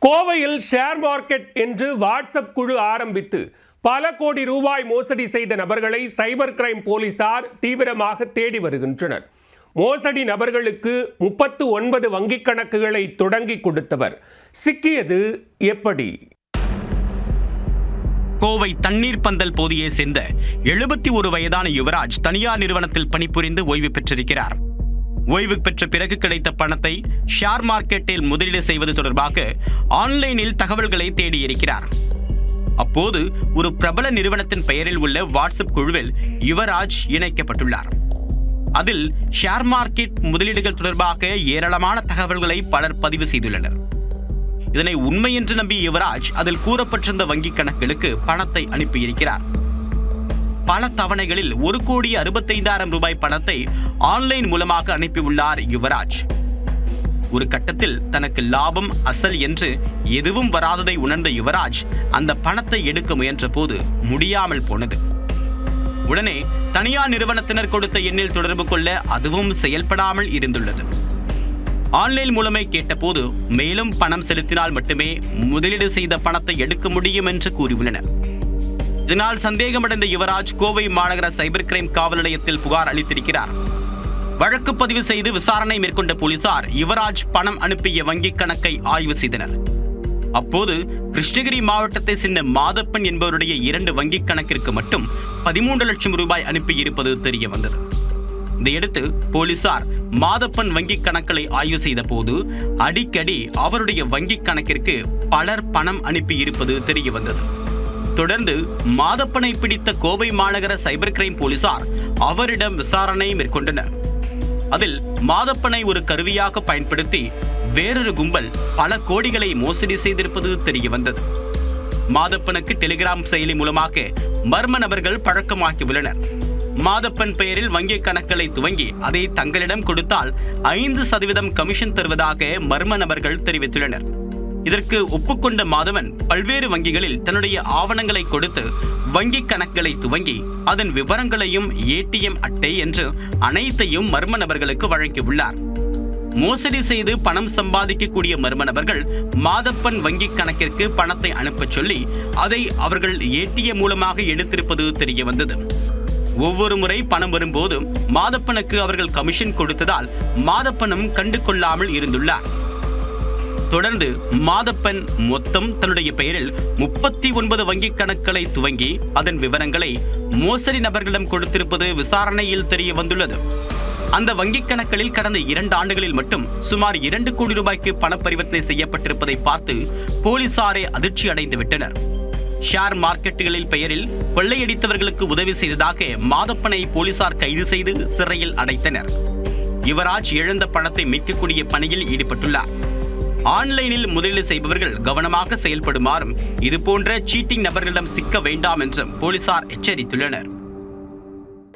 கோவையில் share market என்று WhatsApp குழு ஆரம்பித்து பல கோடி ரூபாய் மோசடி செய்த நபர்களை சைபர் கிரைம் போலீசார் தீவிரமாக தேடி வருகின்றனர். மோசடி நபர்களுக்கு 39 வங்கிக் கணக்குகளை தொடங்கி கொடுத்தவர் சிக்கியது எப்படி? கோவை தண்ணீர் பந்தல் பகுதியை சேர்ந்த 71 வயதான யுவராஜ் தனியார் நிறுவனத்தில் பணிபுரிந்து ஓய்வு பெற்றிருக்கிறார். ஓய்வு பெற்ற பிறகு கிடைத்த பணத்தை ஷேர் மார்க்கெட்டில் முதலீடு செய்வது தொடர்பாக ஆன்லைனில் தகவல்களை தேடியிருக்கிறார். அப்போது ஒரு பிரபல நிறுவனத்தின் பெயரில் உள்ள வாட்ஸ்அப் குழுவில் யுவராஜ் இணைக்கப்பட்டுள்ளார். அதில் ஷேர் மார்க்கெட் முதலீடுகள் தொடர்பாக ஏராளமான தகவல்களை பலர் பதிவு செய்துள்ளனர். இதனை உண்மை என்று நம்பிய யுவராஜ் அதில் கூறப்பட்டிருந்த வங்கிக் கணக்குகளுக்கு பணத்தை அனுப்பியிருக்கிறார். பல தவணைகளில் 1,65,00,000 ரூபாய் பணத்தை ஆன்லைன் மூலமாக அனுப்பியுள்ளார் யுவராஜ். ஒரு கட்டத்தில் தனக்கு லாபம் அசல் என்று எதுவும் வராததை உணர்ந்த யுவராஜ் அந்த பணத்தை எடுக்க முயன்ற போது முடியாமல் போனது. உடனே தனியார் நிறுவனத்தினர் கொடுத்த எண்ணில் தொடர்பு கொள்ள அதுவும் செயல்படாமல் இருந்துள்ளது. ஆன்லைன் மூலமே கேட்டபோது மேலும் பணம் செலுத்தினால் மட்டுமே முதலீடு செய்த பணத்தை எடுக்க முடியும் என்று கூறியுள்ளனர். இதனால் சந்தேகமடைந்த யுவராஜ் கோவை மாநகர சைபர் கிரைம் காவல் நிலையத்தில் புகார் அளித்திருக்கிறார். வழக்கு பதிவு செய்து விசாரணை மேற்கொண்ட போலீசார் யுவராஜ் பணம் அனுப்பிய வங்கிக் கணக்கை ஆய்வு செய்தனர். அப்போது கிருஷ்ணகிரி மாவட்டத்தை சேர்ந்த மாதப்பன் என்பவருடைய 2 வங்கிக் கணக்கிற்கு மட்டும் 13 லட்சம் ரூபாய் அனுப்பியிருப்பது தெரிய வந்தது. இதையடுத்து போலீசார் மாதப்பன் வங்கிக் கணக்குகளை ஆய்வு செய்த போது அடிக்கடி அவருடைய வங்கிக் கணக்கிற்கு பலர் பணம் அனுப்பியிருப்பது தெரிய வந்தது. தொடர்ந்து மாதப்பனை பிடித்த கோவை மாநகர சைபர் கிரைம் போலீசார் அவரிடம் விசாரணை மேற்கொண்டனர். அதில் மாதப்பனை ஒரு கருவியாக பயன்படுத்தி வேறொரு கும்பல் பல கோடிகளை மோசடி செய்திருப்பது தெரிய வந்தது. மாதப்பனுக்கு டெலிகிராம் செயலி மூலமாக மர்ம நபர்கள் பழக்கமாக்கியுள்ளனர். மாதப்பன் பெயரில் வங்கிக் கணக்குகளை துவங்கி அதை தங்களிடம் கொடுத்தால் 5% கமிஷன் தருவதாக மர்ம நபர்கள் தெரிவித்துள்ளனர். இதற்கு ஒப்புக்கொண்ட மாதவன் பல்வேறு வங்கிகளில் தன்னுடைய ஆவணங்களை கொடுத்து வங்கிக் கணக்குகளை துவங்கி அதன் விவரங்களையும் ATM அட்டை என்று அனைத்தையும் மர்ம நபர்களுக்கு வழங்கியுள்ளார். மோசடி செய்து பணம் சம்பாதிக்கக்கூடிய மர்ம நபர்கள் மாதப்பன் வங்கிக் கணக்கிற்கு பணத்தை அனுப்பச் சொல்லி அதை அவர்கள் ATM மூலமாக எடுத்திருப்பது தெரிய வந்தது. ஒவ்வொரு முறை பணம் வரும்போதும் மாதப்பனுக்கு அவர்கள் கமிஷன் கொடுத்ததால் மாதப்பனும் கண்டு கொள்ளாமல் இருந்துள்ளார். தொடர்ந்து மாதப்பன் மொத்தம் தன்னுடைய பெயரில் 39 வங்கிக் கணக்குகளை துவங்கி அதன் விவரங்களை மோசடி நபர்களிடம் கொடுத்திருப்பது விசாரணையில் தெரிய வந்துள்ளது. அந்த வங்கிக் கணக்குகளில் கடந்த 2 ஆண்டுகளில் மட்டும் சுமார் 2 கோடி ரூபாய்க்கு பண பரிவர்த்தனை செய்யப்பட்டிருப்பதை பார்த்து போலீசாரே அதிர்ச்சி அடைந்து விட்டனர். ஷேர் மார்க்கெட்டுகளில் பெயரில் கொள்ளையடித்தவர்களுக்கு உதவி செய்ததாக மாதப்பனை போலீசார் கைது செய்து சிறையில் அடைத்தனர். யுவராஜ் இழந்த பணத்தை மீட்கக்கூடிய பணியில் ஈடுபட்டுள்ளார். ஆன்லைனில் முதலீடு செய்பவர்கள் கவனமாக செயல்படுமாறும் இதுபோன்ற சீட்டிங் நபர்களிடம் சிக்க வேண்டாம் என்றும் போலீசார் எச்சரித்துள்ளனர்.